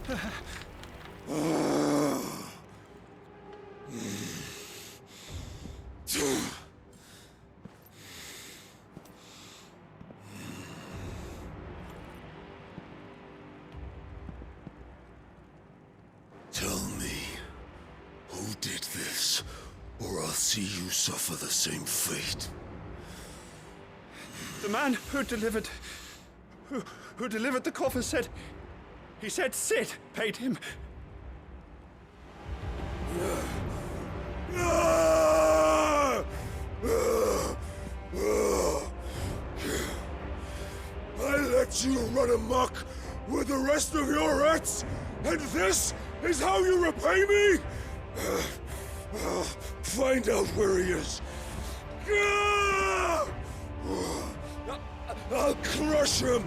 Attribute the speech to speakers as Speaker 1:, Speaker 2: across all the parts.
Speaker 1: Tell me, who did this, or I'll see you suffer the same fate.
Speaker 2: The man who delivered the coffer said... He said Sid paid him.
Speaker 1: I let you run amok with the rest of your rats, and this is how you repay me? Find out where he is. I'll crush him,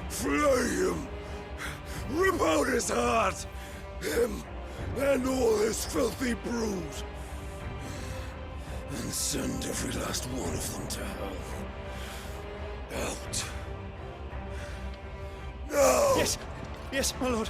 Speaker 1: flay him, rip out his heart, him and all his filthy brood, and send every last one of them to hell. Out. No!
Speaker 2: Yes, my lord.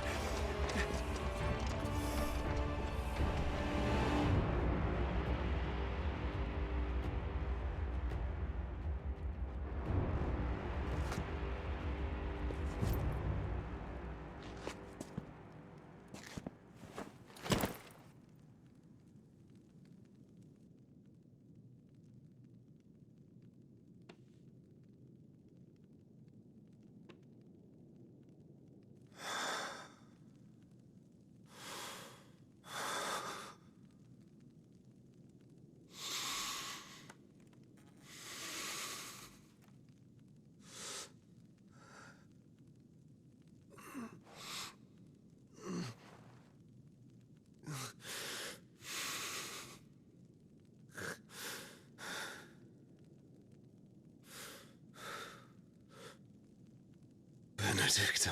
Speaker 1: Benedict.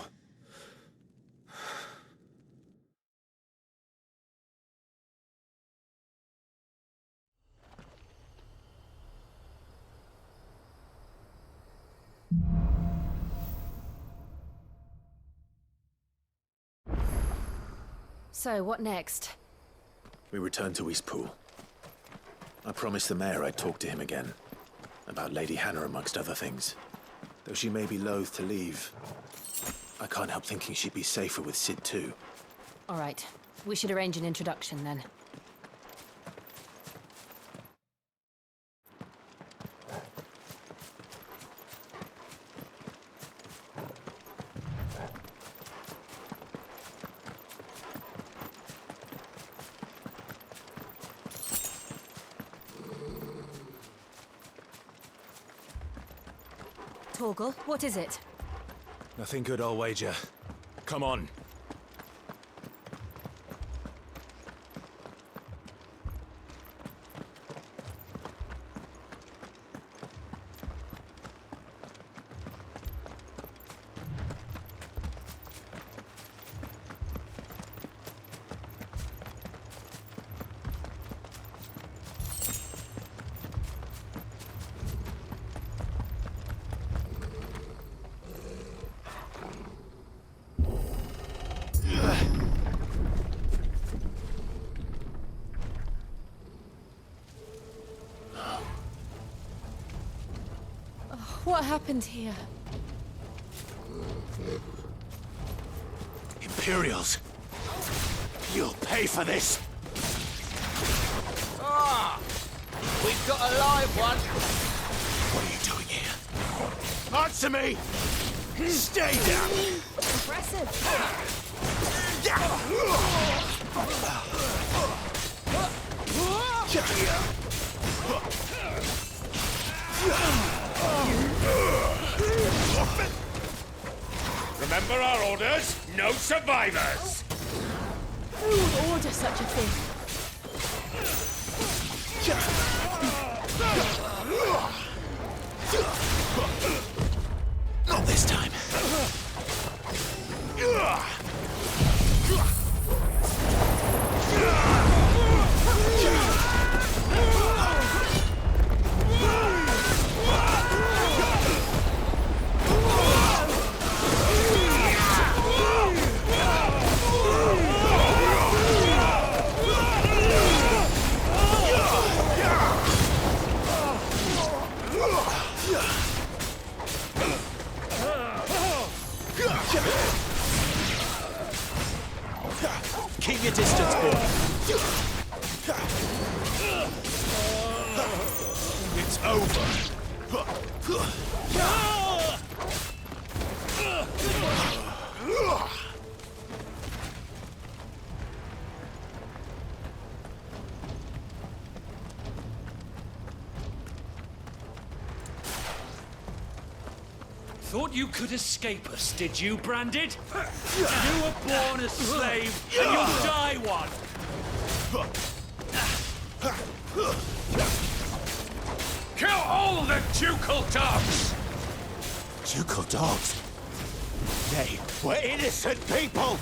Speaker 3: So, what next?
Speaker 4: We return to Eastpool. I promised the mayor I'd talk to him again. About Lady Hannah, amongst other things. Though she may be loath to leave, I can't help thinking she'd be safer with Sid too.
Speaker 3: All right. We should arrange an introduction then. Torgal, what is it?
Speaker 4: Nothing good, I'll wager. Come on.
Speaker 3: What happened here?
Speaker 4: Imperials! You'll pay for this!
Speaker 5: Ah! We've got a live one!
Speaker 4: What are you doing here? Answer me! Stay down!
Speaker 3: Impressive!
Speaker 5: Remember our orders? No survivors!
Speaker 3: Who would order such a thing?
Speaker 4: Not this time. Keep your distance, boy. It's over.
Speaker 6: Thought you could escape us, did you, Branded? You were born a slave, and you'll die one! Kill all the ducal dogs!
Speaker 4: Ducal dogs? They were innocent people!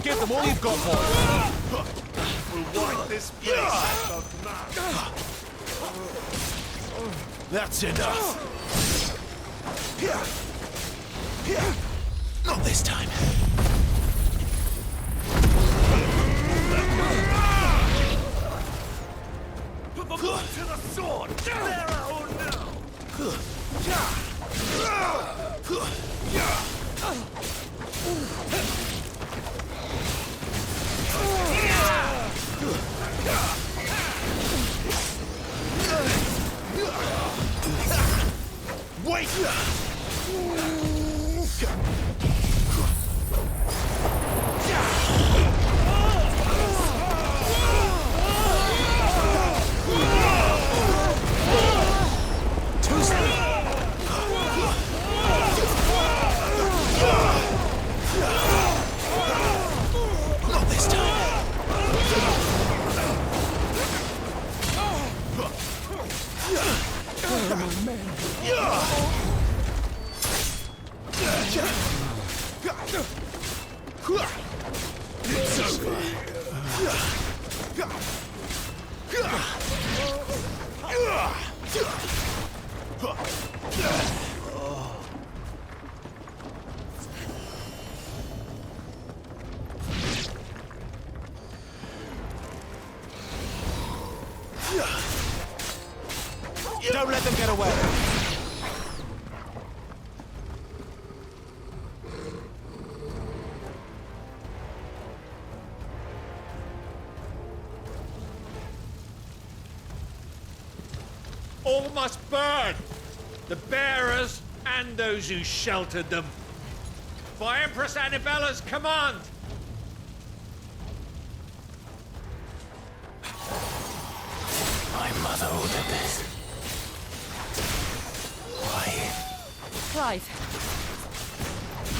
Speaker 5: Give them all you've got, boy.
Speaker 1: We'll wipe this place out of mouth.
Speaker 4: That's enough. Not this time.
Speaker 1: Put the blood to the sword! There or no!
Speaker 4: Wait! Not this time.
Speaker 1: It's over.
Speaker 4: Don't let them get away.
Speaker 5: All must burn! The bearers and those who sheltered them. By Empress Annabella's command!
Speaker 4: My mother ordered this. Why?
Speaker 3: Clive,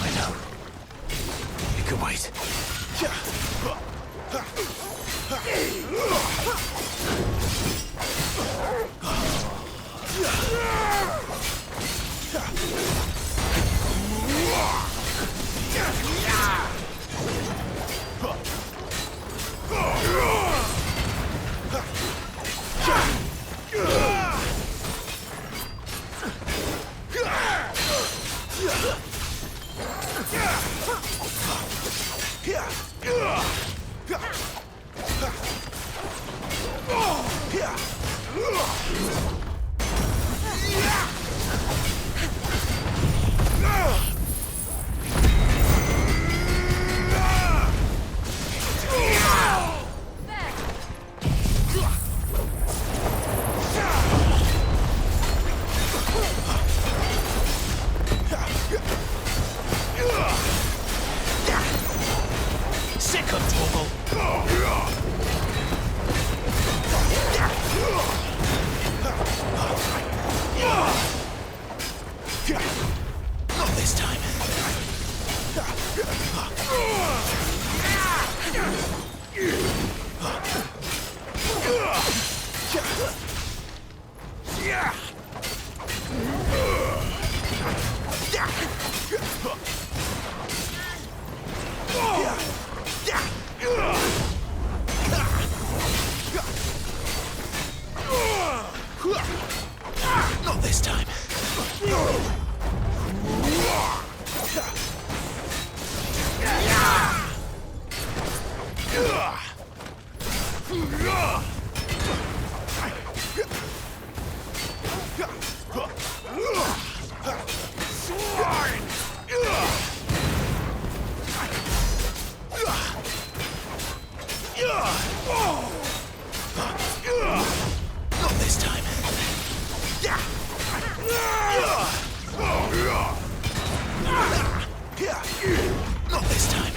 Speaker 4: I know. You can wait. Sick of trouble. Not this time.
Speaker 1: Yeah!
Speaker 4: Not this time. Not this time. Not this time.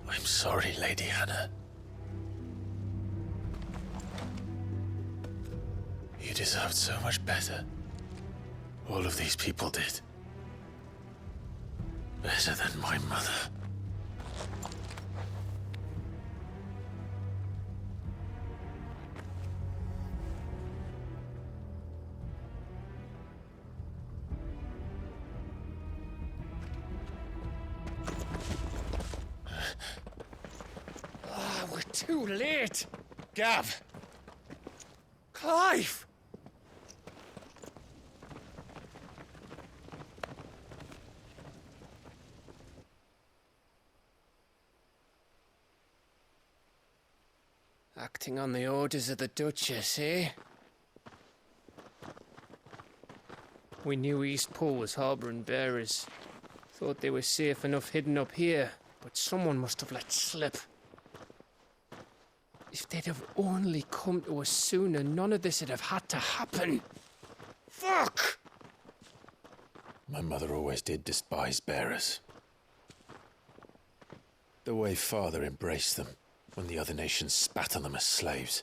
Speaker 4: I'm sorry, Lady Hannah. You deserved so much better. All of these people did. Better than my mother.
Speaker 6: We're too late. Gav. Clive. Acting on the orders of the Duchess, eh? We knew East Pool was harbouring bearers. Thought they were safe enough hidden up here, but someone must have let slip. If they'd have only come to us sooner, none of this would have had to happen. Fuck!
Speaker 4: My mother always did despise bearers. The way Father embraced them when the other nations spat on them as slaves.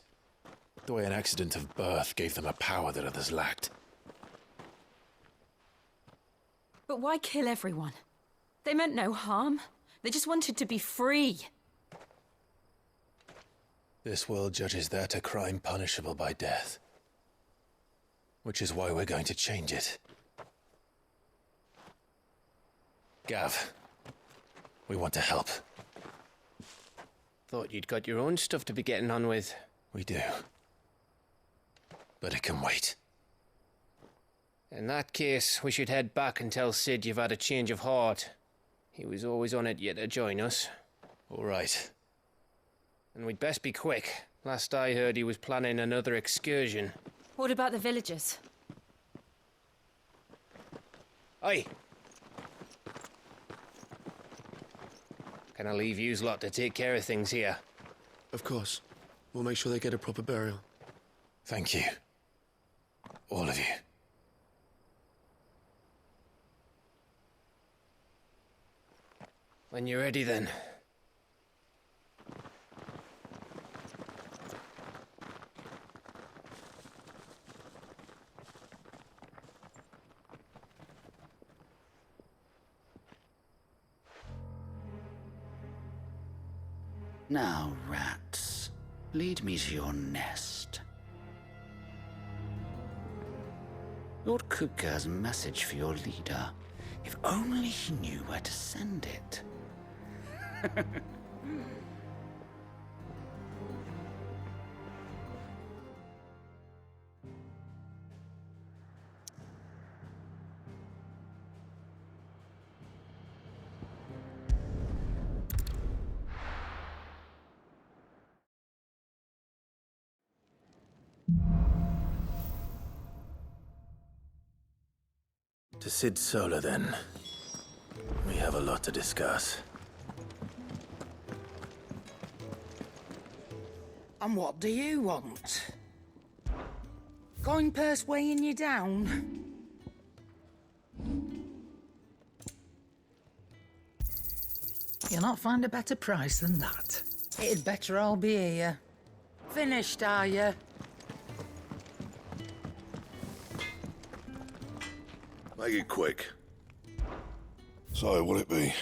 Speaker 4: The way an accident of birth gave them a power that others lacked.
Speaker 3: But why kill everyone? They meant no harm. They just wanted to be free.
Speaker 4: This world judges that a crime punishable by death. Which is why we're going to change it. Gav, we want to help.
Speaker 6: Thought you'd got your own stuff to be getting on with.
Speaker 4: We do. But it can wait.
Speaker 6: In that case, we should head back and tell Sid you've had a change of heart. He was always on it yet to join us.
Speaker 4: All right.
Speaker 6: And we'd best be quick. Last I heard, he was planning another excursion.
Speaker 3: What about the villagers?
Speaker 6: Aye. Can I leave yous lot to take care of things here?
Speaker 7: Of course. We'll make sure they get a proper burial.
Speaker 4: Thank you. All of you.
Speaker 6: When you're ready, then.
Speaker 8: Now, rats, lead me to your nest. Lord Kupka has a message for your leader. If only he knew where to send it.
Speaker 4: To Sid Solar, then. We have a lot to discuss.
Speaker 9: And what do you want? Coin purse weighing you down? You'll not find a better price than that. It'd better all be here. Finished, are you?
Speaker 1: Make it quick. So, what'll it be?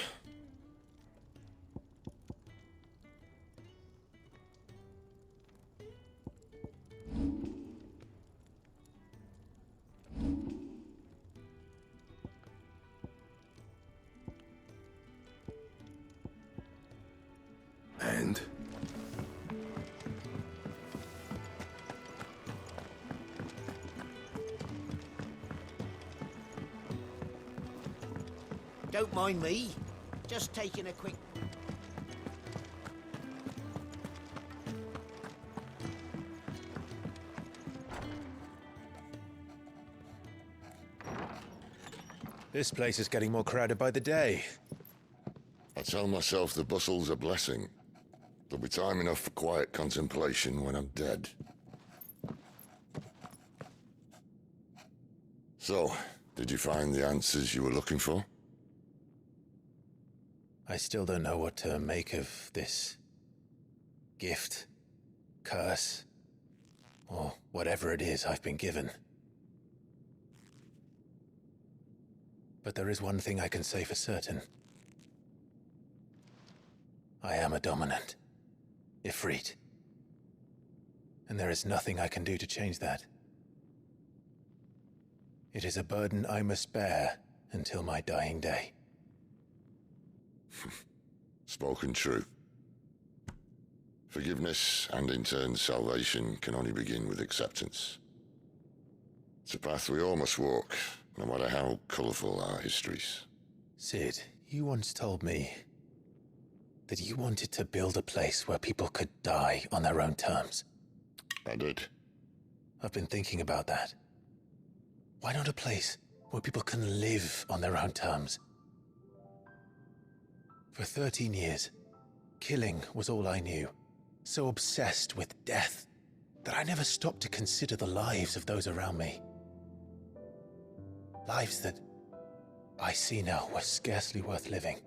Speaker 1: And?
Speaker 10: Don't mind me. Just taking a quick...
Speaker 4: This place is getting more crowded by the day.
Speaker 11: I tell myself the bustle's a blessing. There'll be time enough for quiet contemplation when I'm dead. So, did you find the answers you were looking for?
Speaker 4: I still don't know what to make of this gift, curse, or whatever it is I've been given. But there is one thing I can say for certain. I am a dominant, Ifrit. And there is nothing I can do to change that. It is a burden I must bear until my dying day.
Speaker 11: Spoken true. Forgiveness and in turn salvation can only begin with acceptance. It's a path we all must walk, no matter how colourful our histories.
Speaker 4: Sid, you once told me that you wanted to build a place where people could die on their own terms.
Speaker 11: I did.
Speaker 4: I've been thinking about that. Why not a place where people can live on their own terms? For 13 years, killing was all I knew. So obsessed with death that I never stopped to consider the lives of those around me. Lives that I see now were scarcely worth living.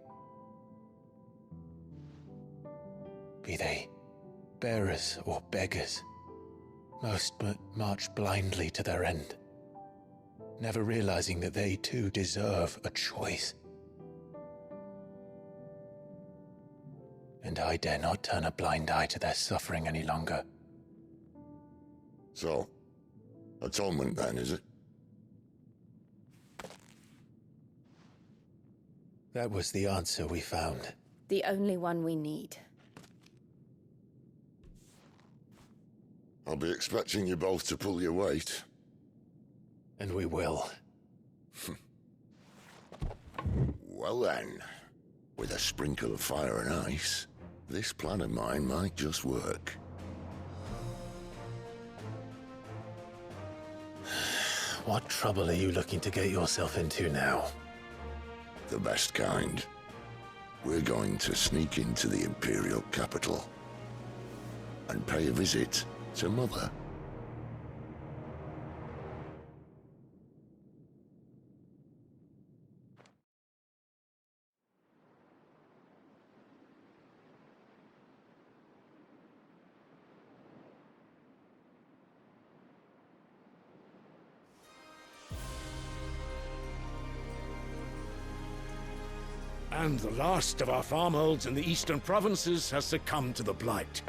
Speaker 4: Be they bearers or beggars, most but march blindly to their end, never realizing that they too deserve a choice. And I dare not turn a blind eye to their suffering any longer.
Speaker 11: So, atonement then, is it?
Speaker 4: That was the answer we found.
Speaker 12: The only one we need.
Speaker 11: I'll be expecting you both to pull your weight.
Speaker 4: And we will.
Speaker 11: Well then, with a sprinkle of fire and ice, this plan of mine might just work.
Speaker 4: What trouble are you looking to get yourself into now?
Speaker 11: The best kind. We're going to sneak into the Imperial capital and pay a visit to Mother.
Speaker 1: And the last of our farmholds in the eastern provinces has succumbed to the blight.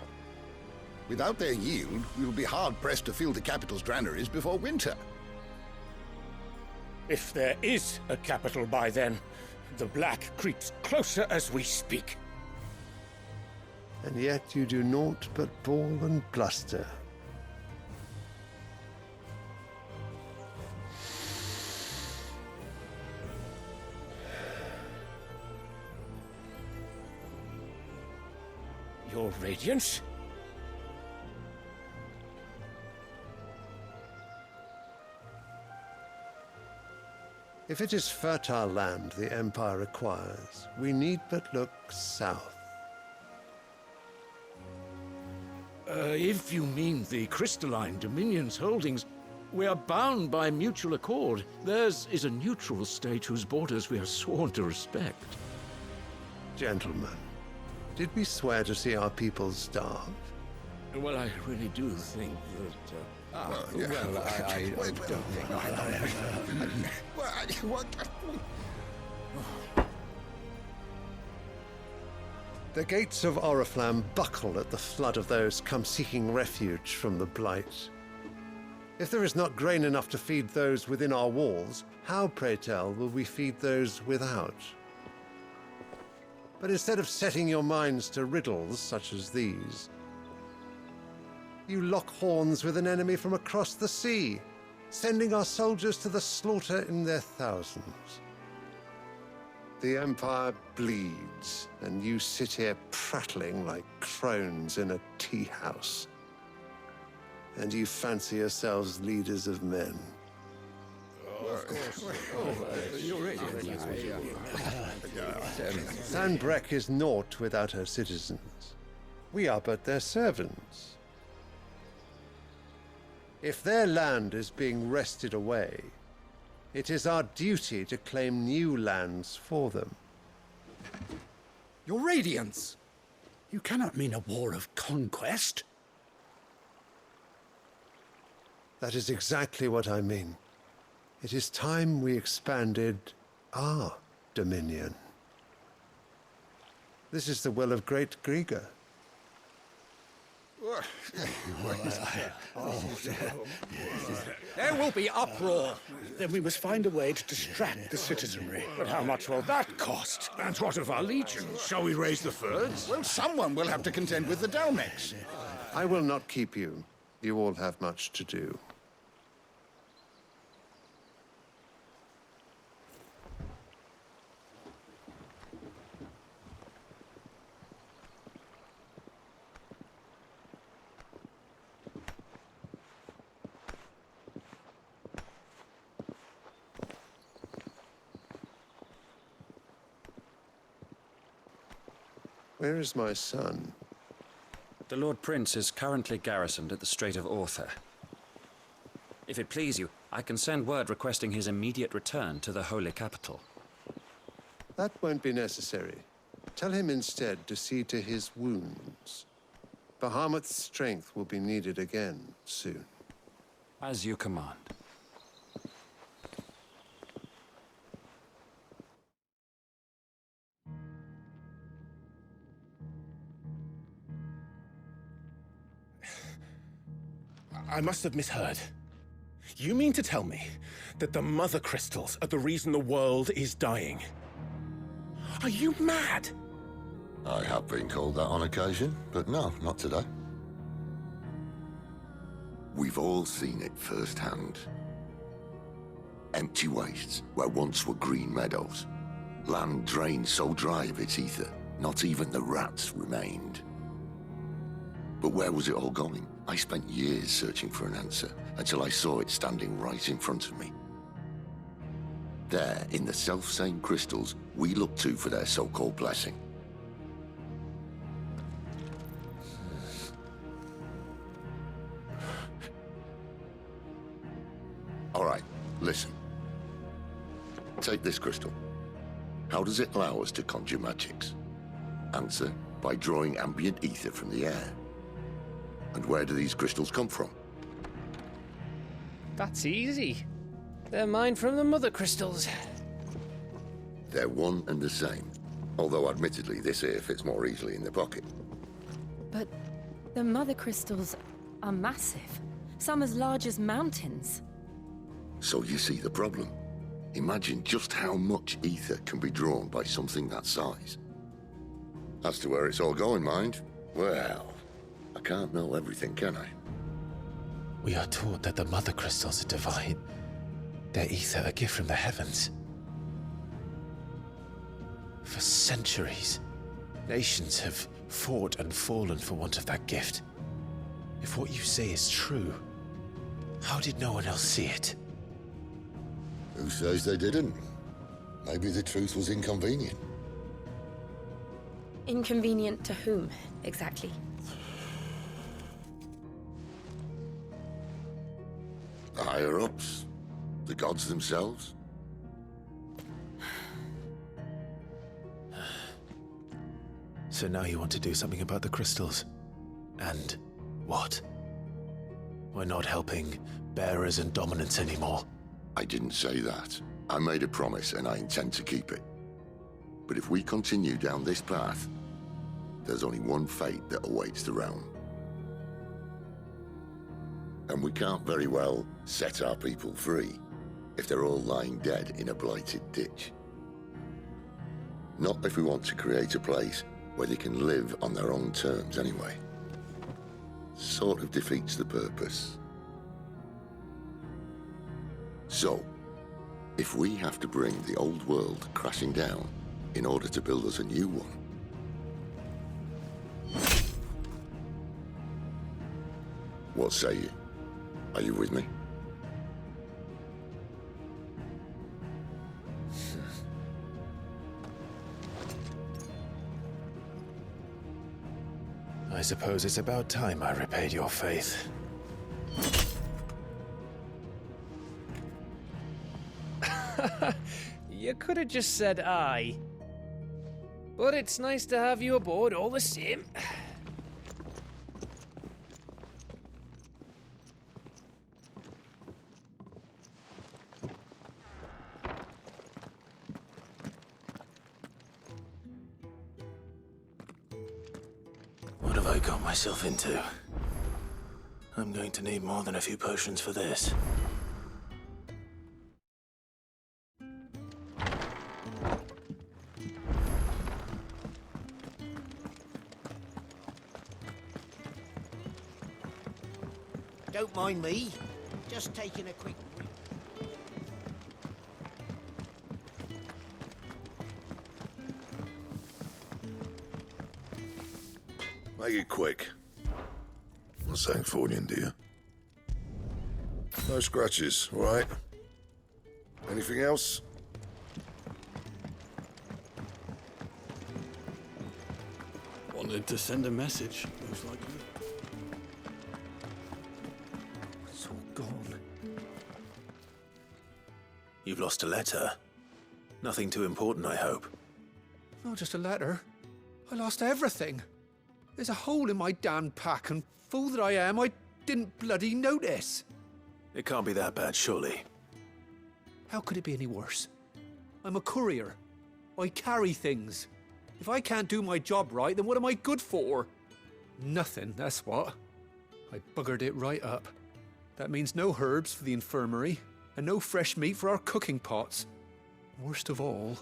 Speaker 13: Without their yield, we will be hard-pressed to fill the capital's granaries before winter.
Speaker 2: If there is a capital by then, the black creeps closer as we speak.
Speaker 14: And yet you do naught but bawl and bluster.
Speaker 2: Your Radiance?
Speaker 14: If it is fertile land the Empire requires, we need but look south.
Speaker 15: If you mean the crystalline Dominion's holdings, we are bound by mutual accord. Theirs is a neutral state whose borders we are sworn to respect.
Speaker 14: Gentlemen, did we swear to see our people starve?
Speaker 15: Well, I really do think that...
Speaker 13: I don't think
Speaker 14: The gates of Oriflamme buckle at the flood of those come seeking refuge from the Blight. If there is not grain enough to feed those within our walls, how, pray tell, will we feed those without? But instead of setting your minds to riddles such as these, you lock horns with an enemy from across the sea, sending our soldiers to the slaughter in their thousands. The Empire bleeds, and you sit here prattling like crones in a tea house. And you fancy yourselves leaders of men.
Speaker 15: Of course. You're right.
Speaker 14: Sanbreque is naught without her citizens. We are but their servants. If their land is being wrested away, it is our duty to claim new lands for them.
Speaker 16: Your Radiance! You cannot mean a war of conquest.
Speaker 14: That is exactly what I mean. It is time we expanded our dominion. This is the will of great Grieger.
Speaker 16: There will be uproar. Then we must find a way to distract the citizenry. But how much will that cost?
Speaker 15: And what of our legions? Shall we raise the thirds?
Speaker 13: Well, someone will have to contend with the Dalmex.
Speaker 14: I will not keep you. You all have much to do. Where is my son?
Speaker 17: The Lord Prince is currently garrisoned at the Strait of Author. If it please you, I can send word requesting his immediate return to the Holy Capital.
Speaker 14: That won't be necessary. Tell him instead to see to his wounds. Bahamut's strength will be needed again soon.
Speaker 17: As you command.
Speaker 18: I must have misheard. You mean to tell me that the Mother Crystals are the reason the world is dying? Are you mad?
Speaker 11: I have been called that on occasion, but no, not today. We've all seen it firsthand. Empty wastes where once were green meadows. Land drained so dry of its ether, not even the rats remained. But where was it all going? I spent years searching for an answer, until I saw it standing right in front of me. There, in the self-same crystals we look to for their so-called blessing. All right, listen. Take this crystal. How does it allow us to conjure magics? Answer, by drawing ambient ether from the air. And where do these crystals come from?
Speaker 6: That's easy. They're mine from the Mother Crystals.
Speaker 11: They're one and the same. Although admittedly this here fits more easily in the pocket.
Speaker 3: But the Mother Crystals are massive. Some as large as mountains.
Speaker 11: So you see the problem. Imagine just how much ether can be drawn by something that size. As to where it's all going, mind, well, I can't know everything, can I?
Speaker 4: We are taught that the Mother Crystals are divine. Their ether a gift from the heavens. For centuries, nations have fought and fallen for want of that gift. If what you say is true, how did no one else see it?
Speaker 11: Who says they didn't? Maybe the truth was inconvenient.
Speaker 12: Inconvenient to whom, exactly?
Speaker 11: The higher-ups? The gods themselves?
Speaker 4: So now you want to do something about the crystals? And what? We're not helping bearers and dominants anymore.
Speaker 11: I didn't say that. I made a promise and I intend to keep it. But if we continue down this path, there's only one fate that awaits the realm. And we can't very well set our people free if they're all lying dead in a blighted ditch. Not if we want to create a place where they can live on their own terms anyway. Sort of defeats the purpose. So, if we have to bring the old world crashing down in order to build us a new one, what say you? Are you with me?
Speaker 4: I suppose it's about time I repaid your faith.
Speaker 6: You could have just said aye. But it's nice to have you aboard all the same.
Speaker 4: What have I got myself into? I'm going to need more than a few potions for this.
Speaker 10: Don't mind me. Just taking a quick...
Speaker 11: Make it quick. Not saying Fordian, do you? No scratches, all right? Anything else?
Speaker 7: Wanted to send a message, most likely.
Speaker 2: It's all gone.
Speaker 4: You've lost a letter. Nothing too important, I hope.
Speaker 2: Not just a letter. I lost everything. There's a hole in my damn pack, and fool that I am, I didn't bloody notice.
Speaker 4: It can't be that bad, surely.
Speaker 2: How could it be any worse? I'm a courier. I carry things. If I can't do my job right, then what am I good for? Nothing, that's what. I buggered it right up. That means no herbs for the infirmary, and no fresh meat for our cooking pots. Worst of all,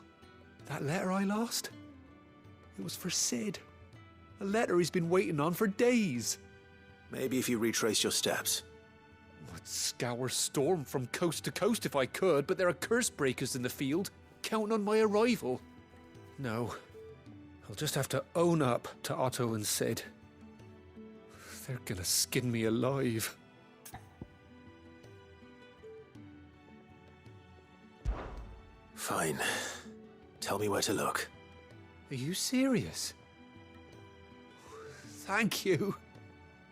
Speaker 2: that letter I lost? It was for Sid. A letter he's been waiting on for days.
Speaker 4: Maybe if you retrace your steps.
Speaker 2: I'd scour Storm from coast to coast if I could, but there are curse breakers in the field, counting on my arrival. No, I'll just have to own up to Otto and Sid. They're gonna skin me alive.
Speaker 4: Fine. Tell me where to look.
Speaker 2: Are you serious? Thank you.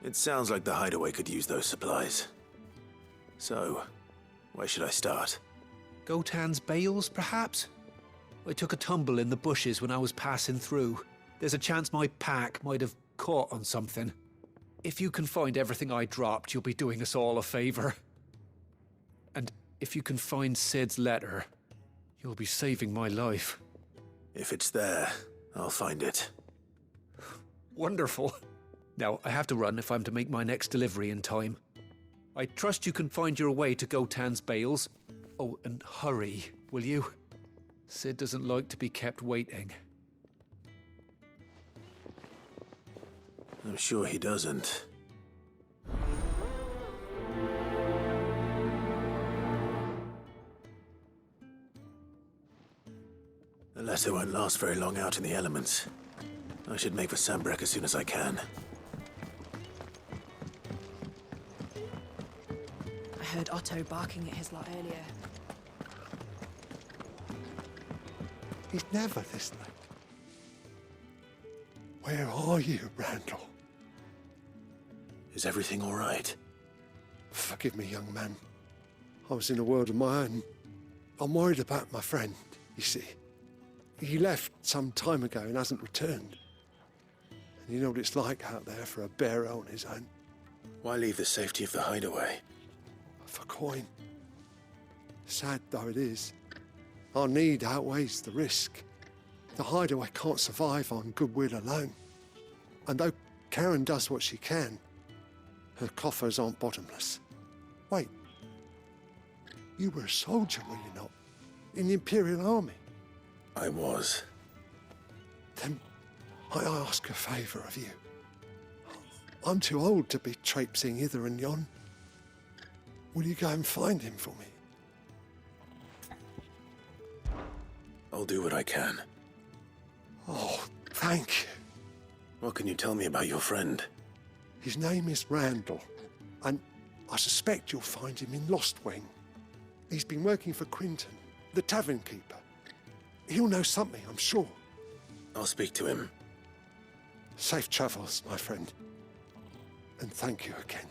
Speaker 4: It sounds like the hideaway could use those supplies. So, where should I start?
Speaker 2: Gotan's bales, perhaps? I took a tumble in the bushes when I was passing through. There's a chance my pack might have caught on something. If you can find everything I dropped, you'll be doing us all a favor. And if you can find Sid's letter, you'll be saving my life.
Speaker 4: If it's there, I'll find it.
Speaker 2: Wonderful. Now, I have to run if I'm to make my next delivery in time. I trust you can find your way to Gotan's bales. Oh, and hurry, will you? Sid doesn't like to be kept waiting.
Speaker 4: I'm sure he doesn't. The letter won't last very long out in the elements. I should make for Sambrek as soon as I can.
Speaker 3: I heard Otto barking at his lot earlier.
Speaker 14: He's never this late. Where are you, Randall?
Speaker 4: Is everything all right?
Speaker 14: Forgive me, young man. I was in a world of my own. I'm worried about my friend, you see. He left some time ago and hasn't returned. And you know what it's like out there for a bearer on his own.
Speaker 4: Why leave the safety of the hideaway?
Speaker 14: For coin. Sad though it is, our need outweighs the risk. The hideaway can't survive on goodwill alone. And though Karen does what she can, her coffers aren't bottomless. Wait, you were a soldier, were you not? In the Imperial Army?
Speaker 4: I was.
Speaker 14: Then I ask a favour of you. I'm too old to be traipsing hither and yon. Will you go and find him for me?
Speaker 4: I'll do what I can.
Speaker 14: Oh, thank you.
Speaker 4: What can you tell me about your friend?
Speaker 14: His name is Randall, and I suspect you'll find him in Lost Wing. He's been working for Quinton, the tavern keeper. He'll know something, I'm sure.
Speaker 4: I'll speak to him.
Speaker 14: Safe travels, my friend. And thank you again.